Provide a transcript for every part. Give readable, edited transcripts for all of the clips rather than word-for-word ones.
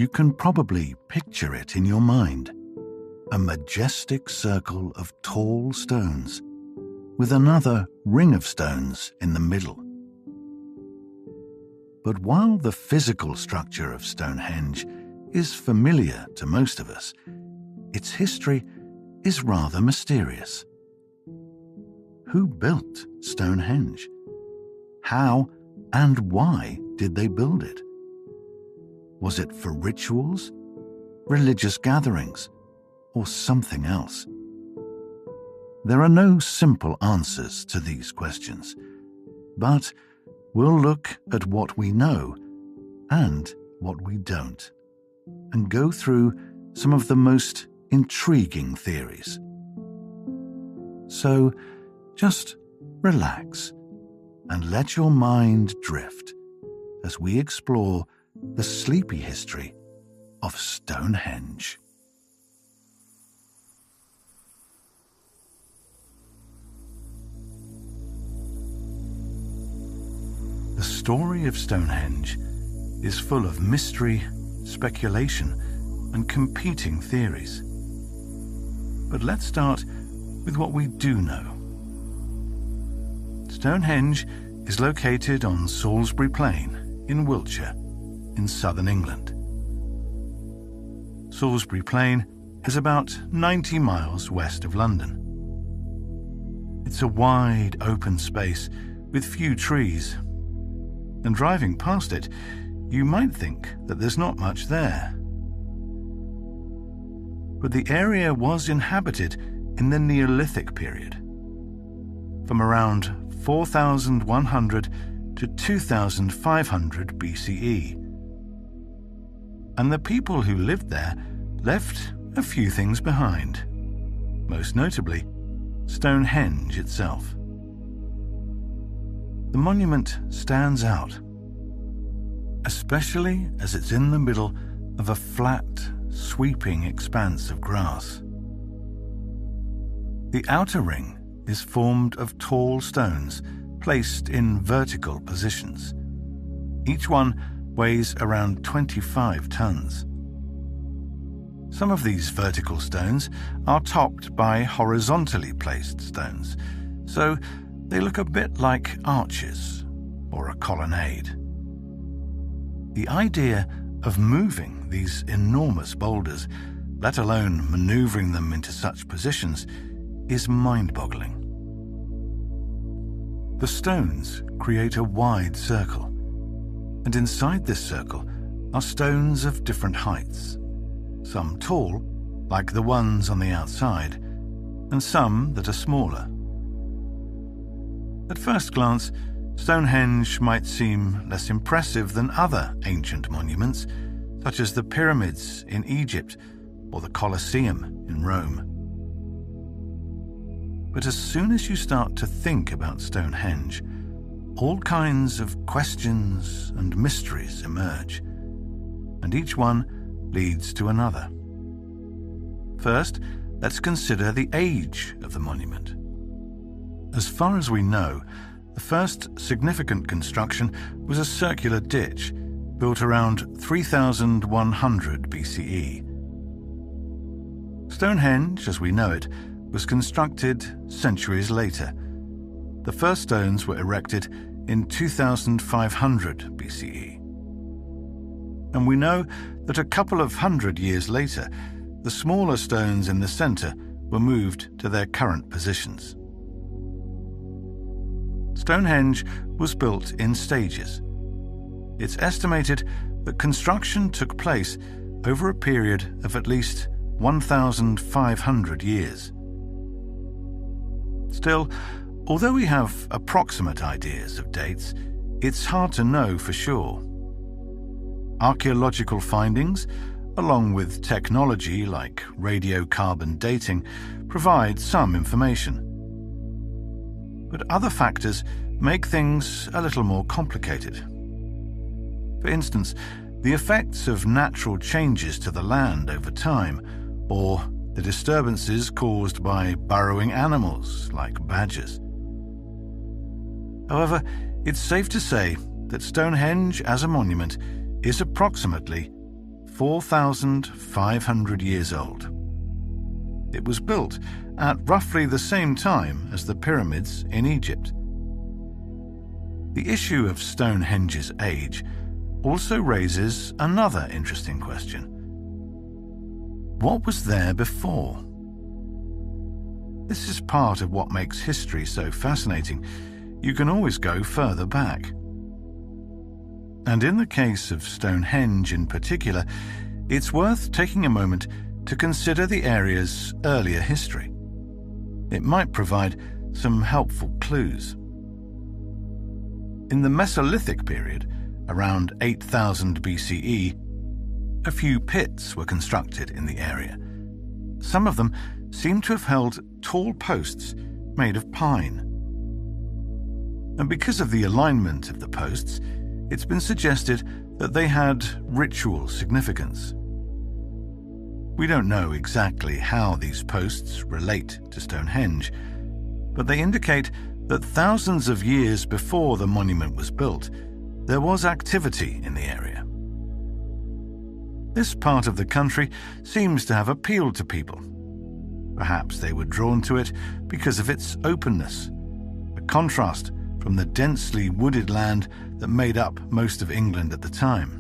You can probably picture it in your mind. A majestic circle of tall stones, with another ring of stones in the middle. But while the physical structure of Stonehenge is familiar to most of us, its history is rather mysterious. Who built Stonehenge? How and why did they build it? Was it for rituals, religious gatherings, or something else? There are no simple answers to these questions, but we'll look at what we know and what we don't, and go through some of the most intriguing theories. So just relax and let your mind drift as we explore the sleepy history of Stonehenge. The story of Stonehenge is full of mystery, speculation, and competing theories. But let's start with what we do know. Stonehenge is located on Salisbury Plain in Wiltshire, in southern England. Salisbury Plain is about 90 miles west of London. It's a wide, open space with few trees, and driving past it, you might think that there's not much there. But the area was inhabited in the Neolithic period, from around 4,100 to 2,500 BCE. And the people who lived there left a few things behind, most notably Stonehenge itself. The monument stands out, especially as it's in the middle of a flat, sweeping expanse of grass. The outer ring is formed of tall stones placed in vertical positions. Each one weighs around 25 tons. Some of these vertical stones are topped by horizontally placed stones, so they look a bit like arches or a colonnade. The idea of moving these enormous boulders, let alone maneuvering them into such positions, is mind-boggling. The stones create a wide circle, and inside this circle are stones of different heights, some tall, like the ones on the outside, and some that are smaller. At first glance, Stonehenge might seem less impressive than other ancient monuments, such as the pyramids in Egypt or the Colosseum in Rome. But as soon as you start to think about Stonehenge, all kinds of questions and mysteries emerge, and each one leads to another. First, let's consider the age of the monument. As far as we know, the first significant construction was a circular ditch built around 3100 BCE. Stonehenge, as we know it, was constructed centuries later. The first stones were erected in 2500 BCE. And we know that a couple of hundred years later, the smaller stones in the center were moved to their current positions. Stonehenge was built in stages. It's estimated that construction took place over a period of at least 1,500 years. Still, although we have approximate ideas of dates, it's hard to know for sure. Archaeological findings, along with technology like radiocarbon dating, provide some information. But other factors make things a little more complicated. For instance, the effects of natural changes to the land over time, or the disturbances caused by burrowing animals like badgers. However, it's safe to say that Stonehenge as a monument is approximately 4,500 years old. It was built at roughly the same time as the pyramids in Egypt. The issue of Stonehenge's age also raises another interesting question. What was there before? This is part of what makes history so fascinating. You can always go further back. And in the case of Stonehenge in particular, it's worth taking a moment to consider the area's earlier history. It might provide some helpful clues. In the Mesolithic period, around 8000 BCE, a few pits were constructed in the area. Some of them seem to have held tall posts made of pine. And because of the alignment of the posts, it's been suggested that they had ritual significance. We don't know exactly how these posts relate to Stonehenge, but they indicate that thousands of years before the monument was built, there was activity in the area. This part of the country seems to have appealed to people. Perhaps they were drawn to it because of its openness, a contrast from the densely wooded land that made up most of England at the time.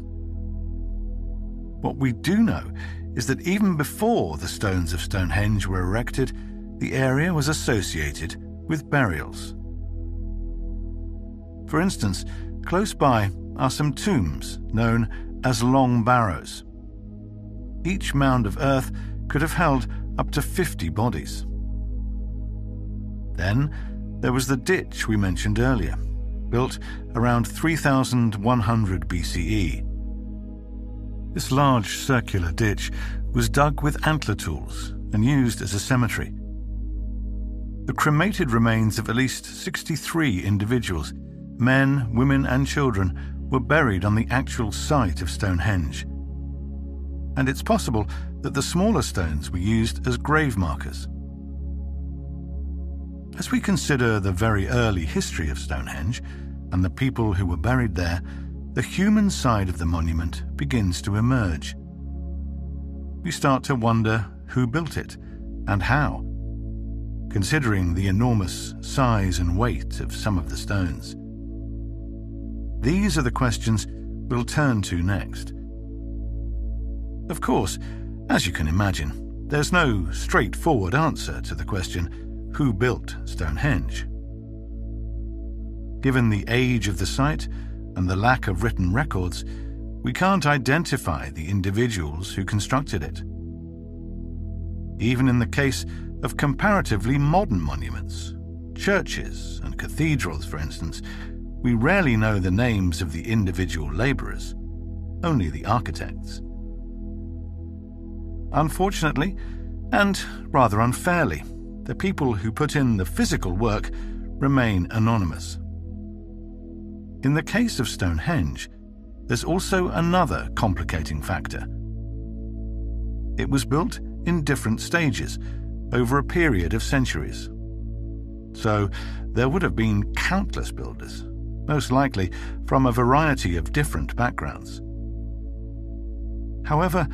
What we do know is that even before the stones of Stonehenge were erected, the area was associated with burials. For instance, close by are some tombs known as long barrows. Each mound of earth could have held up to 50 bodies. Then there was the ditch we mentioned earlier, built around 3100 BCE. This large circular ditch was dug with antler tools and used as a cemetery. The cremated remains of at least 63 individuals, men, women and children, were buried on the actual site of Stonehenge. And it's possible that the smaller stones were used as grave markers. As we consider the very early history of Stonehenge and the people who were buried there, the human side of the monument begins to emerge. We start to wonder who built it and how, considering the enormous size and weight of some of the stones. These are the questions we'll turn to next. Of course, as you can imagine, there's no straightforward answer to the question, who built Stonehenge? Given the age of the site and the lack of written records, we can't identify the individuals who constructed it. Even in the case of comparatively modern monuments, churches and cathedrals, for instance, we rarely know the names of the individual labourers, only the architects. Unfortunately, and rather unfairly, the people who put in the physical work remain anonymous. In the case of Stonehenge, there's also another complicating factor. It was built in different stages over a period of centuries. So there would have been countless builders, most likely from a variety of different backgrounds. However,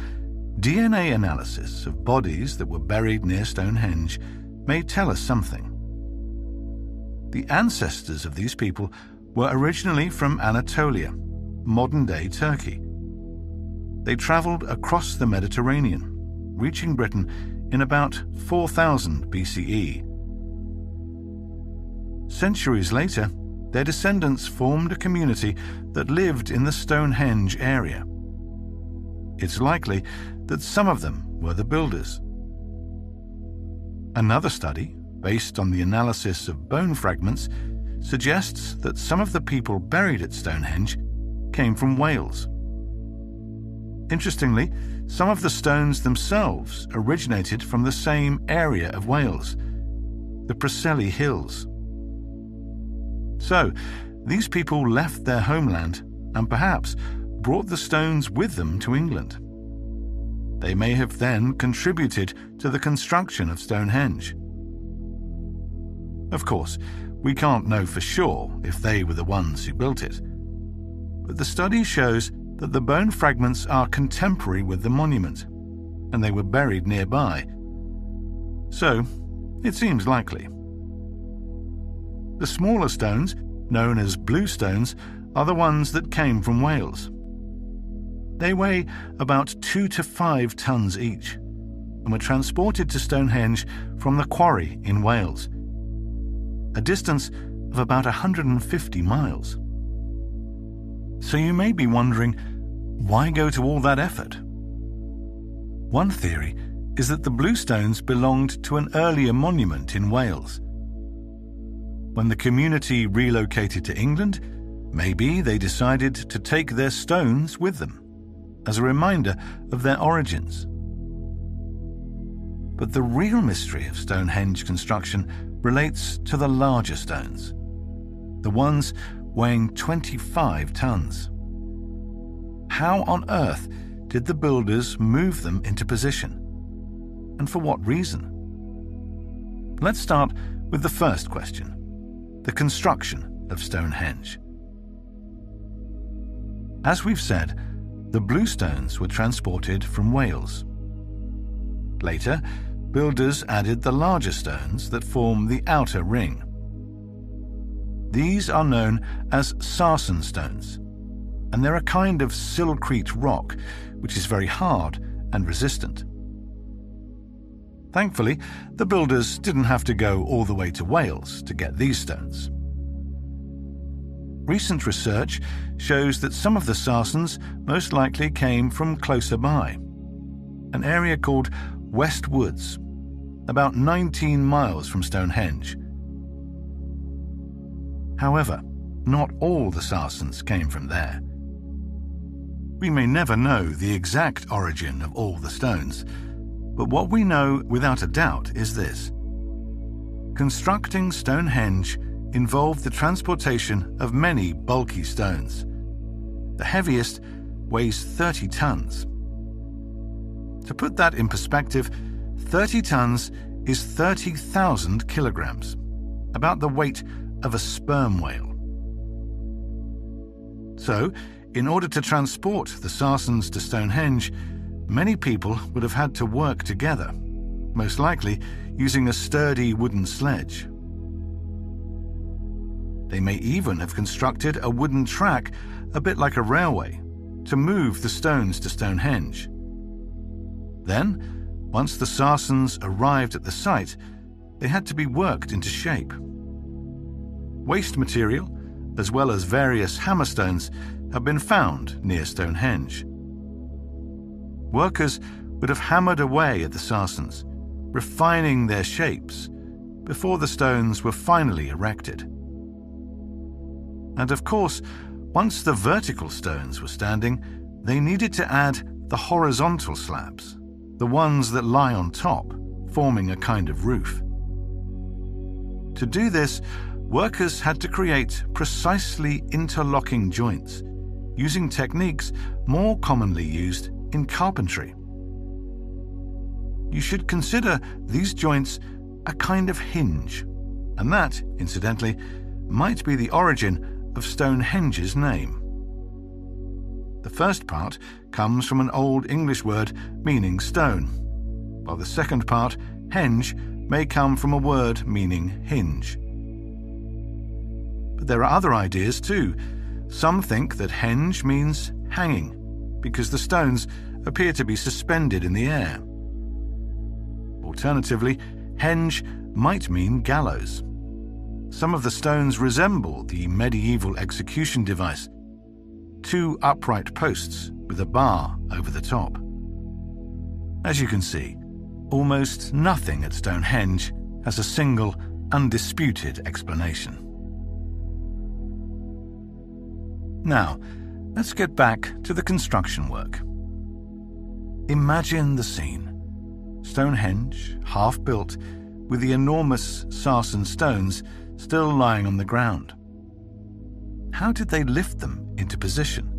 DNA analysis of bodies that were buried near Stonehenge may tell us something. The ancestors of these people were originally from Anatolia, modern-day Turkey. They travelled across the Mediterranean, reaching Britain in about 4000 BCE. Centuries later, their descendants formed a community that lived in the Stonehenge area. It's likely that some of them were the builders. Another study, based on the analysis of bone fragments, suggests that some of the people buried at Stonehenge came from Wales. Interestingly, some of the stones themselves originated from the same area of Wales, the Preseli Hills. So, these people left their homeland and perhaps brought the stones with them to England. They may have then contributed to the construction of Stonehenge. Of course, we can't know for sure if they were the ones who built it, but the study shows that the bone fragments are contemporary with the monument, and they were buried nearby. So, it seems likely. The smaller stones, known as bluestones, are the ones that came from Wales. They weigh about 2 to 5 tons each, and were transported to Stonehenge from the quarry in Wales, a distance of about 150 miles. So you may be wondering, why go to all that effort? One theory is that the bluestones belonged to an earlier monument in Wales. When the community relocated to England, maybe they decided to take their stones with them, as a reminder of their origins. But the real mystery of Stonehenge construction relates to the larger stones, the ones weighing 25 tons. How on earth did the builders move them into position? And for what reason? Let's start with the first question, the construction of Stonehenge. As we've said, the bluestones were transported from Wales. Later, builders added the larger stones that form the outer ring. These are known as sarsen stones, and they're a kind of silcrete rock which is very hard and resistant. Thankfully, the builders didn't have to go all the way to Wales to get these stones. Recent research shows that some of the sarsens most likely came from closer by, an area called West Woods, about 19 miles from Stonehenge. However, not all the sarsens came from there. We may never know the exact origin of all the stones, but what we know without a doubt is this. Constructing Stonehenge involved the transportation of many bulky stones. The heaviest weighs 30 tons. To put that in perspective, 30 tons is 30,000 kilograms, about the weight of a sperm whale. So, in order to transport the sarsens to Stonehenge, many people would have had to work together, most likely using a sturdy wooden sledge. They may even have constructed a wooden track, a bit like a railway, to move the stones to Stonehenge. Then, once the sarsens arrived at the site, they had to be worked into shape. Waste material, as well as various hammerstones, have been found near Stonehenge. Workers would have hammered away at the sarsens, refining their shapes, before the stones were finally erected. And of course, once the vertical stones were standing, they needed to add the horizontal slabs, the ones that lie on top, forming a kind of roof. To do this, workers had to create precisely interlocking joints, using techniques more commonly used in carpentry. You should consider these joints a kind of hinge, and that, incidentally, might be the origin of Stonehenge's name. The first part comes from an Old English word meaning stone, while the second part, henge, may come from a word meaning hinge. But there are other ideas too. Some think that henge means hanging, because the stones appear to be suspended in the air. Alternatively, henge might mean gallows. Some of the stones resemble the medieval execution device, 2 upright posts with a bar over the top. As you can see, almost nothing at Stonehenge has a single, undisputed explanation. Now, let's get back to the construction work. Imagine the scene. Stonehenge, half built, with the enormous sarsen stones still lying on the ground. How did they lift them into position?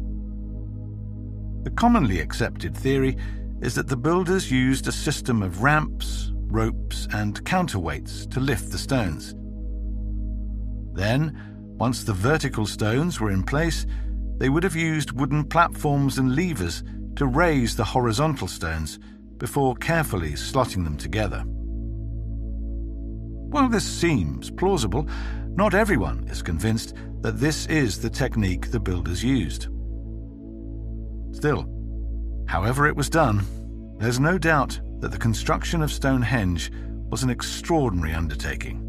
The commonly accepted theory is that the builders used a system of ramps, ropes, and counterweights to lift the stones. Then, once the vertical stones were in place, they would have used wooden platforms and levers to raise the horizontal stones before carefully slotting them together. While this seems plausible, not everyone is convinced that this is the technique the builders used. Still, however it was done, there's no doubt that the construction of Stonehenge was an extraordinary undertaking.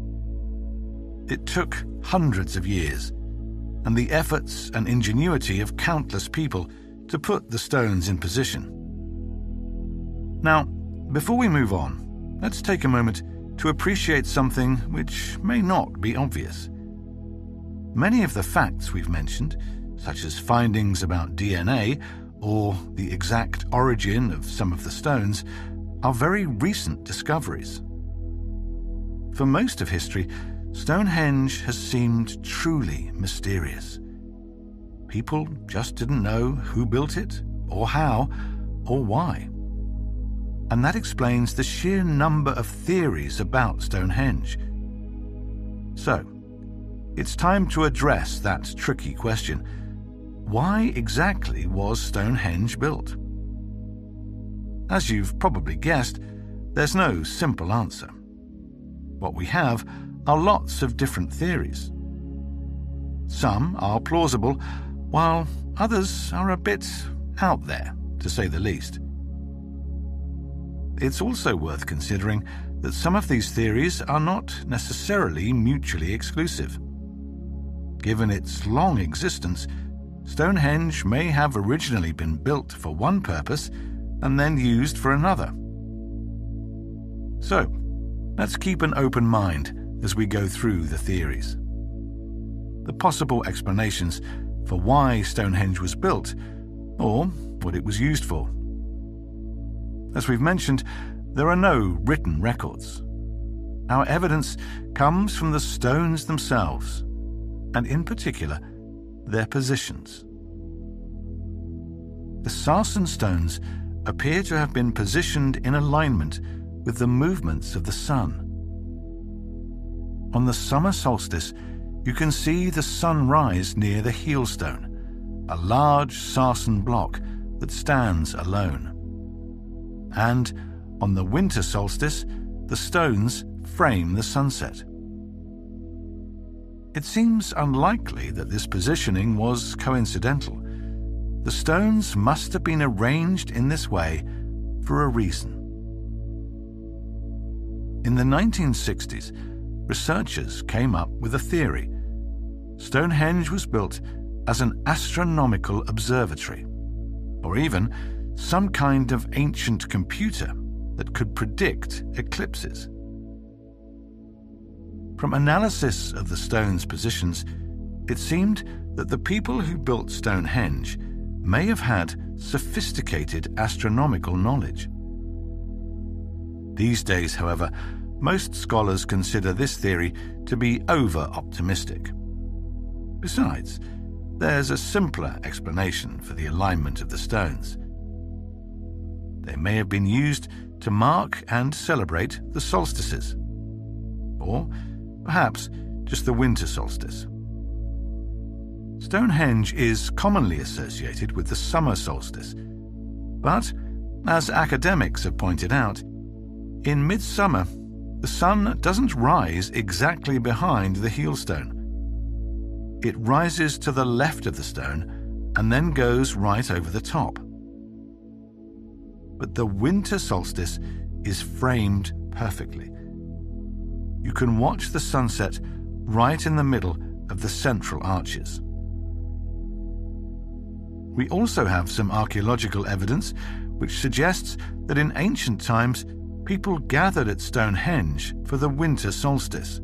It took hundreds of years, and the efforts and ingenuity of countless people to put the stones in position. Now, before we move on, let's take a moment to appreciate something which may not be obvious. Many of the facts we've mentioned, such as findings about DNA or the exact origin of some of the stones, are very recent discoveries. For most of history, Stonehenge has seemed truly mysterious. People just didn't know who built it, or how, or why. And that explains the sheer number of theories about Stonehenge. So, it's time to address that tricky question. Why exactly was Stonehenge built? As you've probably guessed, there's no simple answer. What we have are lots of different theories. Some are plausible, while others are a bit out there, to say the least. It's also worth considering that some of these theories are not necessarily mutually exclusive. Given its long existence, Stonehenge may have originally been built for one purpose and then used for another. So, let's keep an open mind as we go through the theories. The possible explanations for why Stonehenge was built, or what it was used for. As we've mentioned, there are no written records. Our evidence comes from the stones themselves, and in particular, their positions. The sarsen stones appear to have been positioned in alignment with the movements of the sun. On the summer solstice, you can see the sun rise near the heelstone, a large sarsen block that stands alone. And on the winter solstice, the stones frame the sunset. It seems unlikely that this positioning was coincidental. The stones must have been arranged in this way for a reason. In the 1960s, researchers came up with a theory. Stonehenge was built as an astronomical observatory, or even some kind of ancient computer that could predict eclipses. From analysis of the stones' positions, it seemed that the people who built Stonehenge may have had sophisticated astronomical knowledge. These days, however, most scholars consider this theory to be over-optimistic. Besides, there's a simpler explanation for the alignment of the stones. They may have been used to mark and celebrate the solstices, or perhaps just the winter solstice. Stonehenge is commonly associated with the summer solstice, but, as academics have pointed out, in midsummer, the sun doesn't rise exactly behind the heelstone. It rises to the left of the stone and then goes right over the top. But the winter solstice is framed perfectly. You can watch the sunset right in the middle of the central arches. We also have some archaeological evidence which suggests that in ancient times people gathered at Stonehenge for the winter solstice.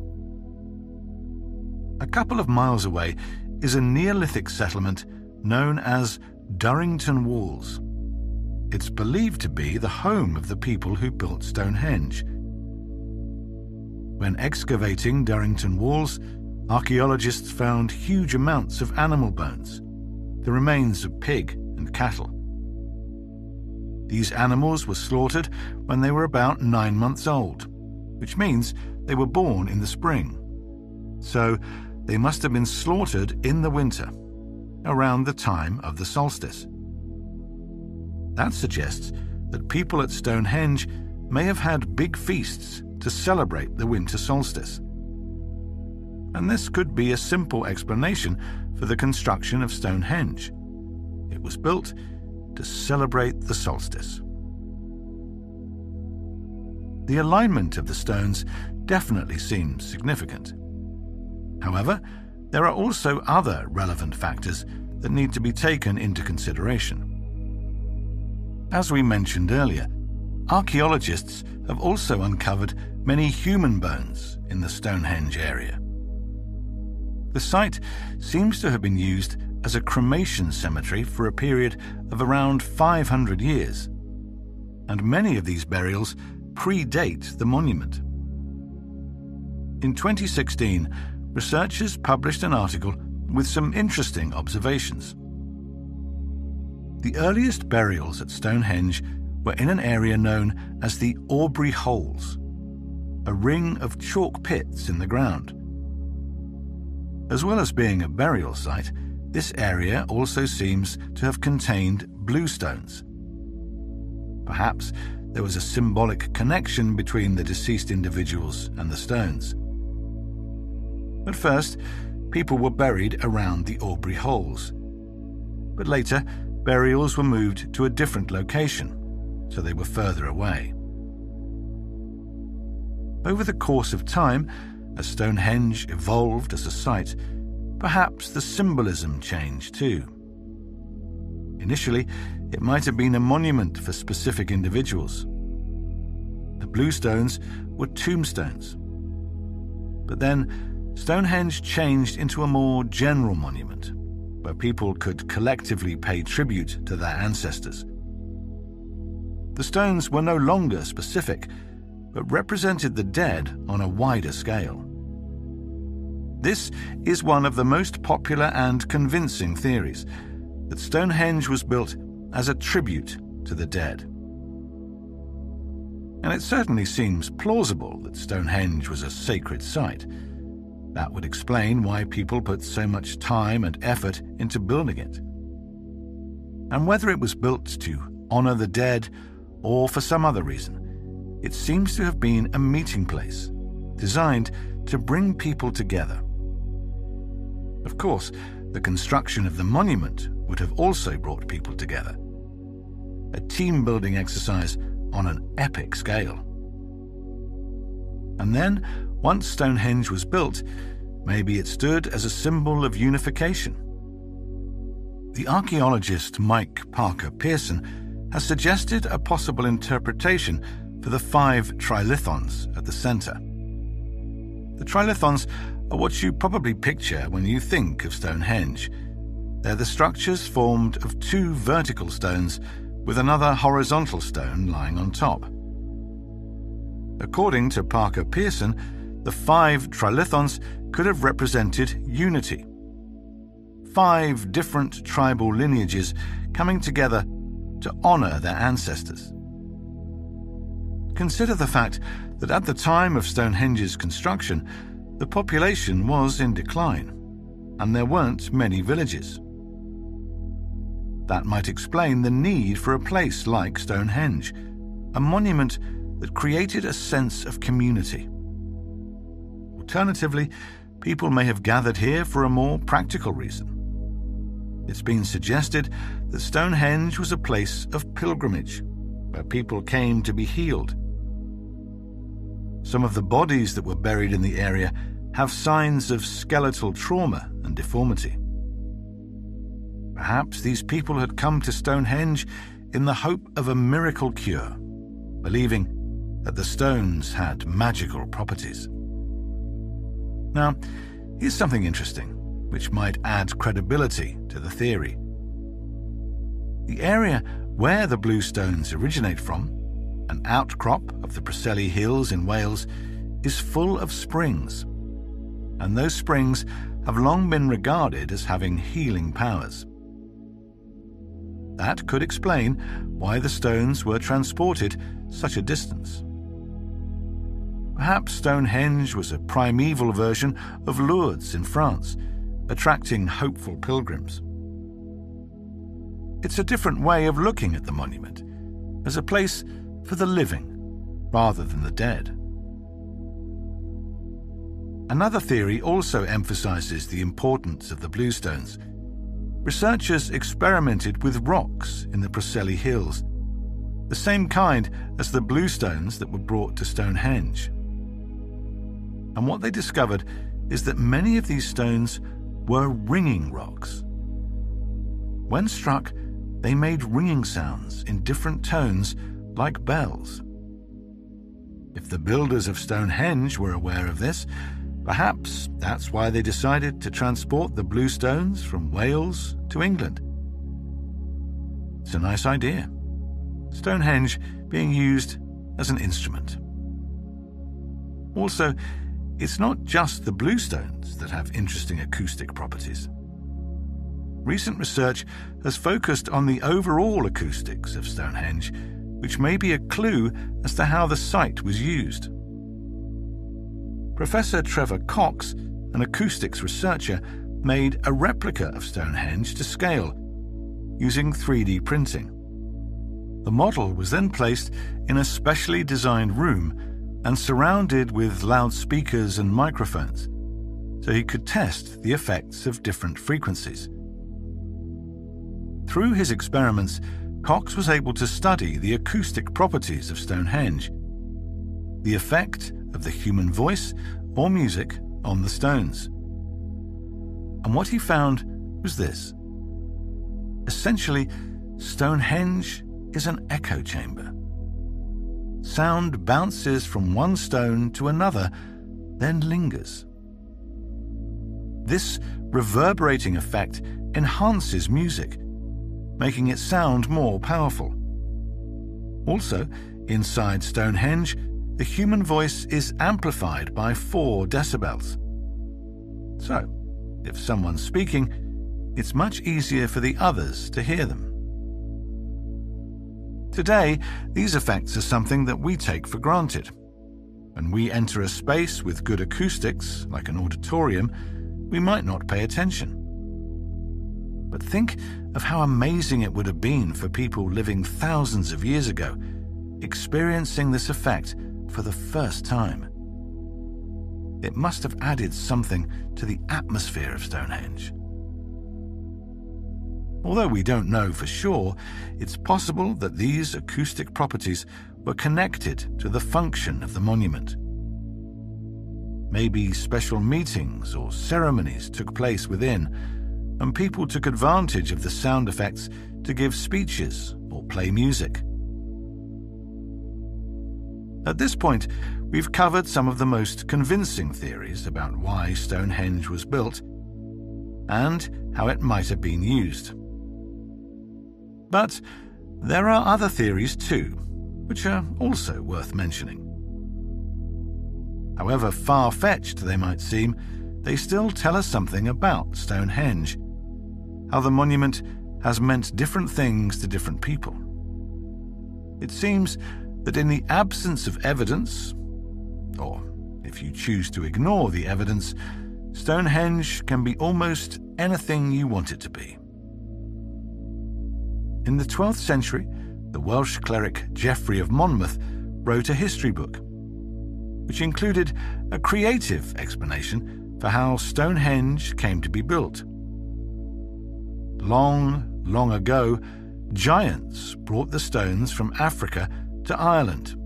A couple of miles away is a Neolithic settlement known as Durrington Walls. It's believed to be the home of the people who built Stonehenge. When excavating Durrington Walls, archaeologists found huge amounts of animal bones, the remains of pig and cattle. These animals were slaughtered when they were about 9 months old, which means they were born in the spring. So they must have been slaughtered in the winter, around the time of the solstice. That suggests that people at Stonehenge may have had big feasts to celebrate the winter solstice. And this could be a simple explanation for the construction of Stonehenge. It was built to celebrate the solstice. The alignment of the stones definitely seems significant. However, there are also other relevant factors that need to be taken into consideration. As we mentioned earlier, archaeologists have also uncovered many human bones in the Stonehenge area. The site seems to have been used as a cremation cemetery for a period of around 500 years, and many of these burials predate the monument. In 2016, researchers published an article with some interesting observations. The earliest burials at Stonehenge were in an area known as the Aubrey Holes, a ring of chalk pits in the ground. As well as being a burial site, this area also seems to have contained bluestones. Perhaps there was a symbolic connection between the deceased individuals and the stones. At first, people were buried around the Aubrey Holes, but later burials were moved to a different location, so they were further away. Over the course of time, as Stonehenge evolved as a site, perhaps the symbolism changed too. Initially, it might have been a monument for specific individuals. The bluestones were tombstones. But then, Stonehenge changed into a more general monument, where people could collectively pay tribute to their ancestors. The stones were no longer specific, but represented the dead on a wider scale. This is one of the most popular and convincing theories, that Stonehenge was built as a tribute to the dead. And it certainly seems plausible that Stonehenge was a sacred site. That would explain why people put so much time and effort into building it. And whether it was built to honor the dead or for some other reason, it seems to have been a meeting place, designed to bring people together. Of course, the construction of the monument would have also brought people together. A team-building exercise on an epic scale. And then, once Stonehenge was built, maybe it stood as a symbol of unification. The archaeologist Mike Parker Pearson has suggested a possible interpretation for the 5 trilithons at the center. The trilithons are what you probably picture when you think of Stonehenge. They're the structures formed of 2 vertical stones with another horizontal stone lying on top. According to Parker Pearson, the 5 trilithons could have represented unity. 5 different tribal lineages coming together to honor their ancestors. Consider the fact that at the time of Stonehenge's construction, the population was in decline, and there weren't many villages. That might explain the need for a place like Stonehenge, a monument that created a sense of community. Alternatively, people may have gathered here for a more practical reason. It's been suggested that Stonehenge was a place of pilgrimage, where people came to be healed. Some of the bodies that were buried in the area have signs of skeletal trauma and deformity. Perhaps these people had come to Stonehenge in the hope of a miracle cure, believing that the stones had magical properties. Now, here's something interesting, which might add credibility to the theory. The area where the bluestones originate from, an outcrop of the Preseli Hills in Wales, is full of springs, and those springs have long been regarded as having healing powers. That could explain why the stones were transported such a distance. Perhaps Stonehenge was a primeval version of Lourdes in France, attracting hopeful pilgrims. It's a different way of looking at the monument, as a place for the living rather than the dead. Another theory also emphasizes the importance of the bluestones. Researchers experimented with rocks in the Preseli Hills, the same kind as the bluestones that were brought to Stonehenge. And what they discovered is that many of these stones were ringing rocks. When struck, they made ringing sounds in different tones like bells. If the builders of Stonehenge were aware of this, perhaps that's why they decided to transport the bluestones from Wales to England. It's a nice idea. Stonehenge being used as an instrument. Also, it's not just the bluestones that have interesting acoustic properties. Recent research has focused on the overall acoustics of Stonehenge, which may be a clue as to how the site was used. Professor Trevor Cox, an acoustics researcher, made a replica of Stonehenge to scale using 3D printing. The model was then placed in a specially designed room and surrounded with loudspeakers and microphones, so he could test the effects of different frequencies. Through his experiments, Cox was able to study the acoustic properties of Stonehenge, the effect of the human voice or music on the stones. And what he found was this. Essentially, Stonehenge is an echo chamber. Sound bounces from one stone to another, then lingers. This reverberating effect enhances music, making it sound more powerful. Also, inside Stonehenge, the human voice is amplified by 4 decibels. So, if someone's speaking, it's much easier for the others to hear them. Today, these effects are something that we take for granted. When we enter a space with good acoustics, like an auditorium, we might not pay attention. But think of how amazing it would have been for people living thousands of years ago, experiencing this effect for the first time. It must have added something to the atmosphere of Stonehenge. Although we don't know for sure, it's possible that these acoustic properties were connected to the function of the monument. Maybe special meetings or ceremonies took place within, and people took advantage of the sound effects to give speeches or play music. At this point, we've covered some of the most convincing theories about why Stonehenge was built and how it might have been used. But there are other theories too, which are also worth mentioning. However far-fetched they might seem, they still tell us something about Stonehenge, how the monument has meant different things to different people. It seems that in the absence of evidence, or if you choose to ignore the evidence, Stonehenge can be almost anything you want it to be. In the 12th century, the Welsh cleric Geoffrey of Monmouth wrote a history book, which included a creative explanation for how Stonehenge came to be built. Long, long ago, giants brought the stones from Africa to Ireland.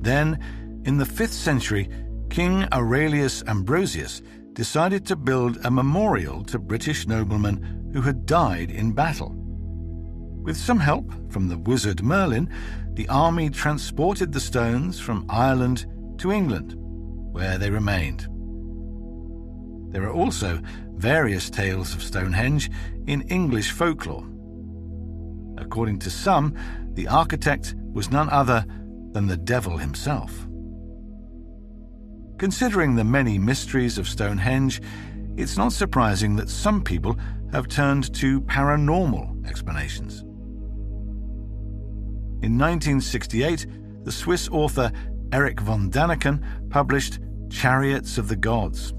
Then, in the 5th century, King Aurelius Ambrosius decided to build a memorial to British noblemen who had died in battle. With some help from the wizard Merlin, the army transported the stones from Ireland to England, where they remained. There are also various tales of Stonehenge in English folklore. According to some, the architect was none other than the devil himself. Considering the many mysteries of Stonehenge, it's not surprising that some people have turned to paranormal explanations. In 1968, the Swiss author Erich von Daniken published Chariots of the Gods.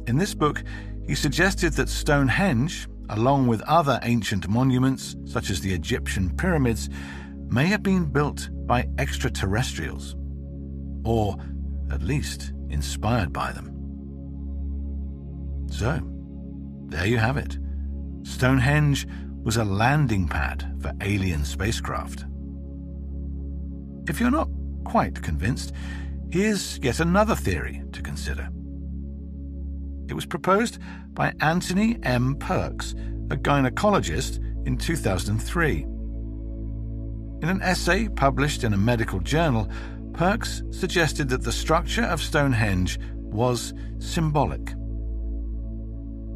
In this book, he suggested that Stonehenge, along with other ancient monuments, such as the Egyptian pyramids, may have been built by extraterrestrials, or at least inspired by them. So, there you have it. Stonehenge was a landing pad for alien spacecraft. If you're not quite convinced, here's yet another theory to consider. It was proposed by Anthony M. Perks, a gynecologist, in 2003. In an essay published in a medical journal, Perks suggested that the structure of Stonehenge was symbolic.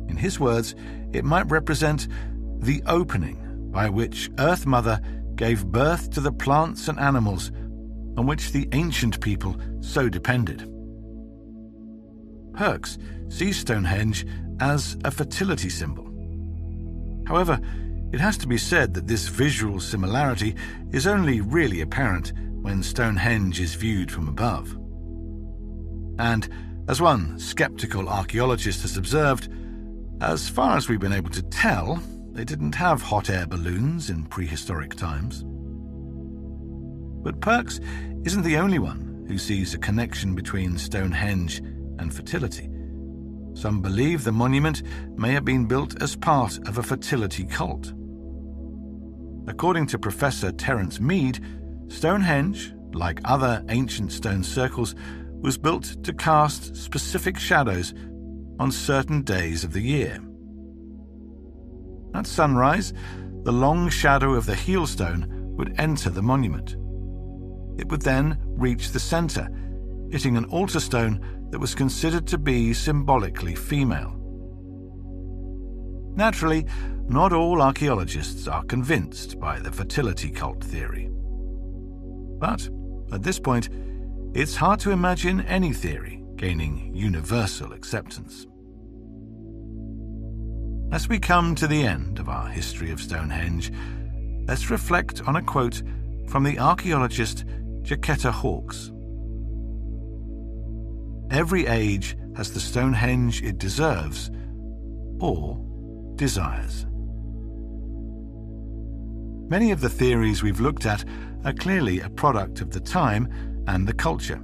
In his words, it might represent the opening by which Earth Mother gave birth to the plants and animals on which the ancient people so depended. Perks sees Stonehenge as a fertility symbol. However, it has to be said that this visual similarity is only really apparent when Stonehenge is viewed from above. And, as one skeptical archaeologist has observed, as far as we've been able to tell, they didn't have hot air balloons in prehistoric times. But Perks isn't the only one who sees a connection between Stonehenge and fertility. Some believe the monument may have been built as part of a fertility cult. According to Professor Terence Mead, Stonehenge, like other ancient stone circles, was built to cast specific shadows on certain days of the year. At sunrise, the long shadow of the heelstone would enter the monument. It would then reach the center, hitting an altar stone that was considered to be symbolically female. Naturally, not all archaeologists are convinced by the fertility cult theory. But at this point, it's hard to imagine any theory gaining universal acceptance. As we come to the end of our history of Stonehenge, let's reflect on a quote from the archaeologist Jacquetta Hawkes. "Every age has the Stonehenge it deserves or desires." Many of the theories we've looked at are clearly a product of the time and the culture.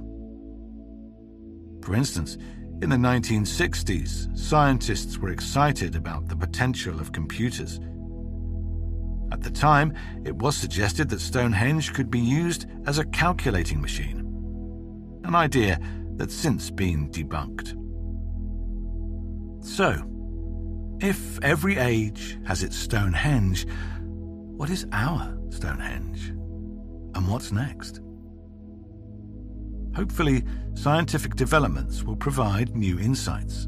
For instance, in the 1960s, scientists were excited about the potential of computers. At the time, it was suggested that Stonehenge could be used as a calculating machine, an idea that's since been debunked. So, if every age has its Stonehenge, what is our Stonehenge? And what's next? Hopefully, scientific developments will provide new insights.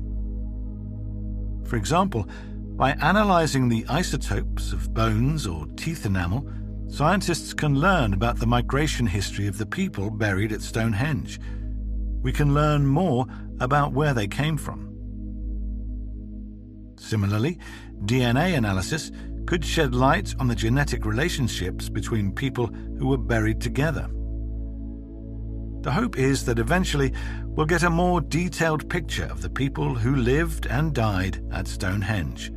For example, by analyzing the isotopes of bones or teeth enamel, scientists can learn about the migration history of the people buried at Stonehenge. We can learn more about where they came from. Similarly, DNA analysis could shed light on the genetic relationships between people who were buried together. The hope is that eventually we'll get a more detailed picture of the people who lived and died at Stonehenge.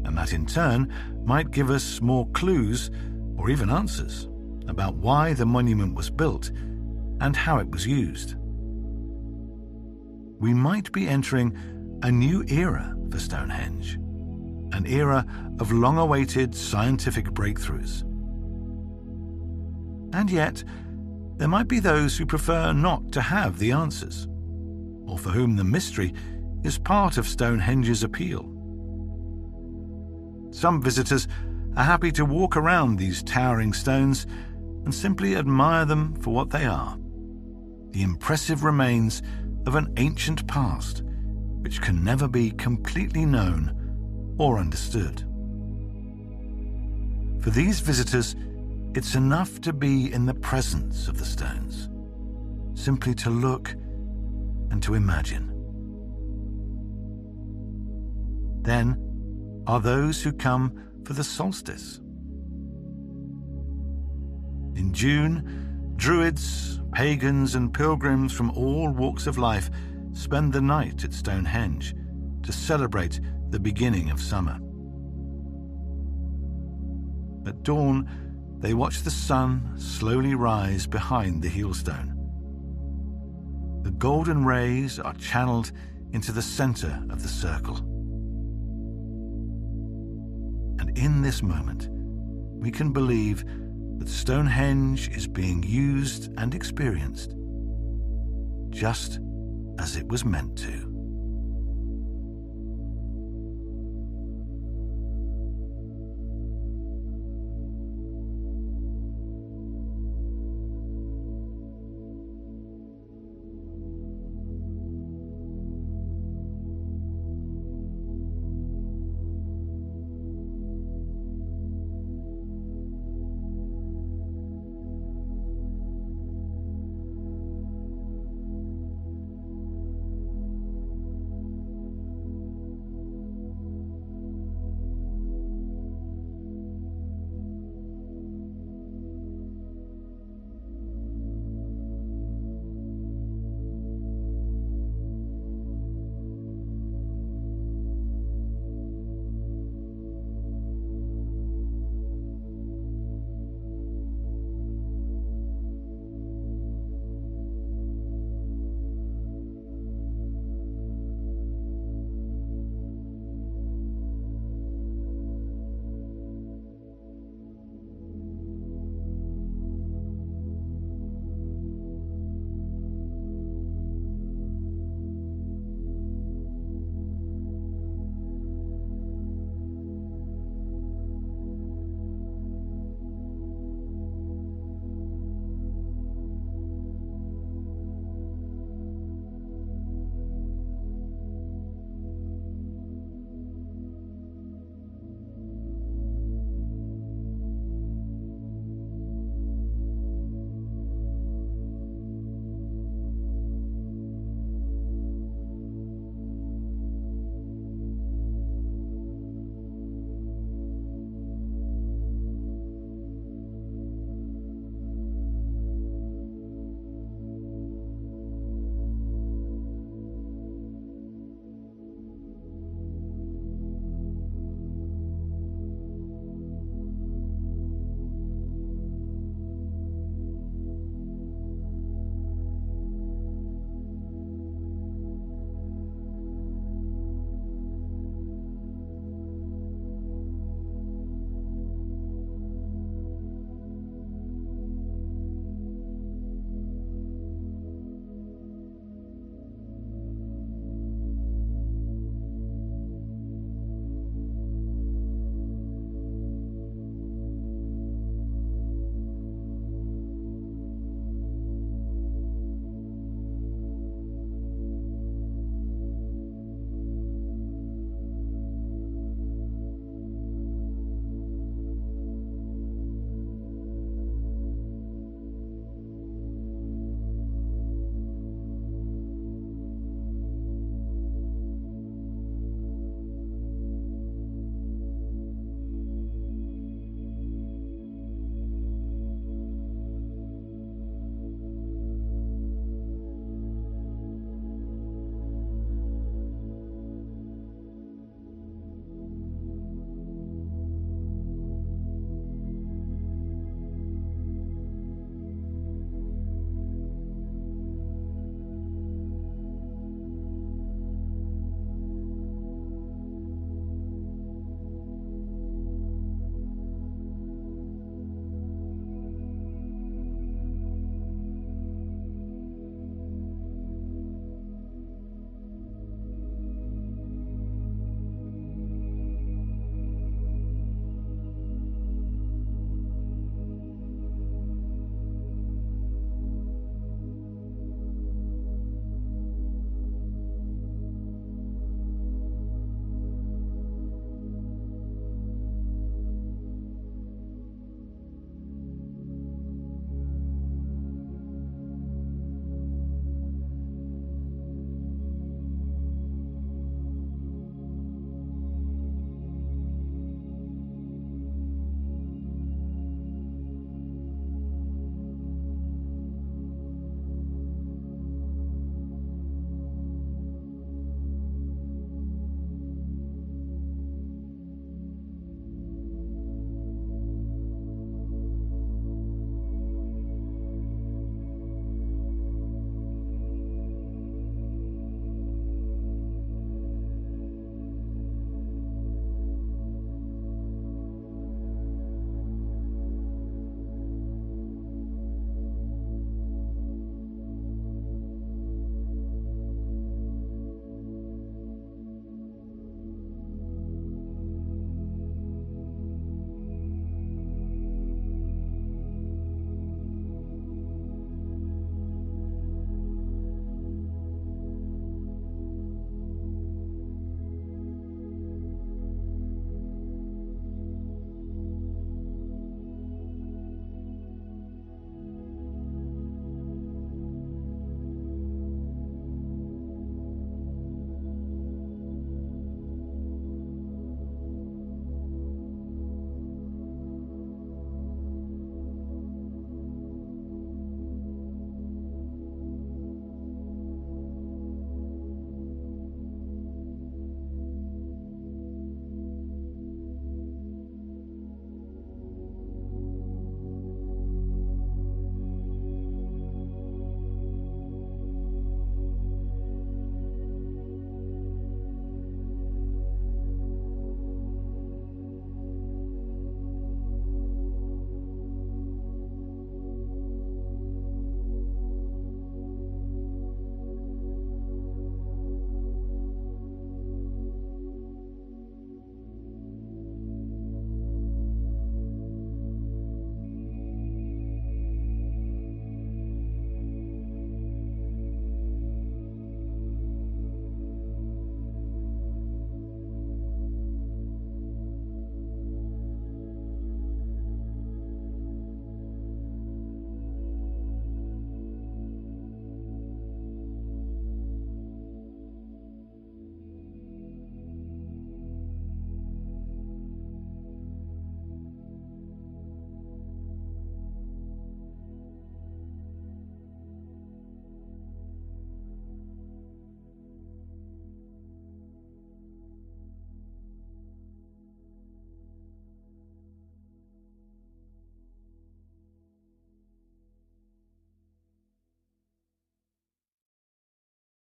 And that in turn might give us more clues or even answers about why the monument was built and how it was used. We might be entering a new era for Stonehenge, an era of long-awaited scientific breakthroughs. And yet, there might be those who prefer not to have the answers, or for whom the mystery is part of Stonehenge's appeal. Some visitors are happy to walk around these towering stones and simply admire them for what they are, the impressive remains of an ancient past which can never be completely known or understood. For these visitors, it's enough to be in the presence of the stones, simply to look and to imagine. Then are those who come for the solstice. In June, Druids, pagans, and pilgrims from all walks of life spend the night at Stonehenge to celebrate the beginning of summer. At dawn, they watch the sun slowly rise behind the heelstone. The golden rays are channeled into the center of the circle. And in this moment, we can believe that Stonehenge is being used and experienced just as it was meant to.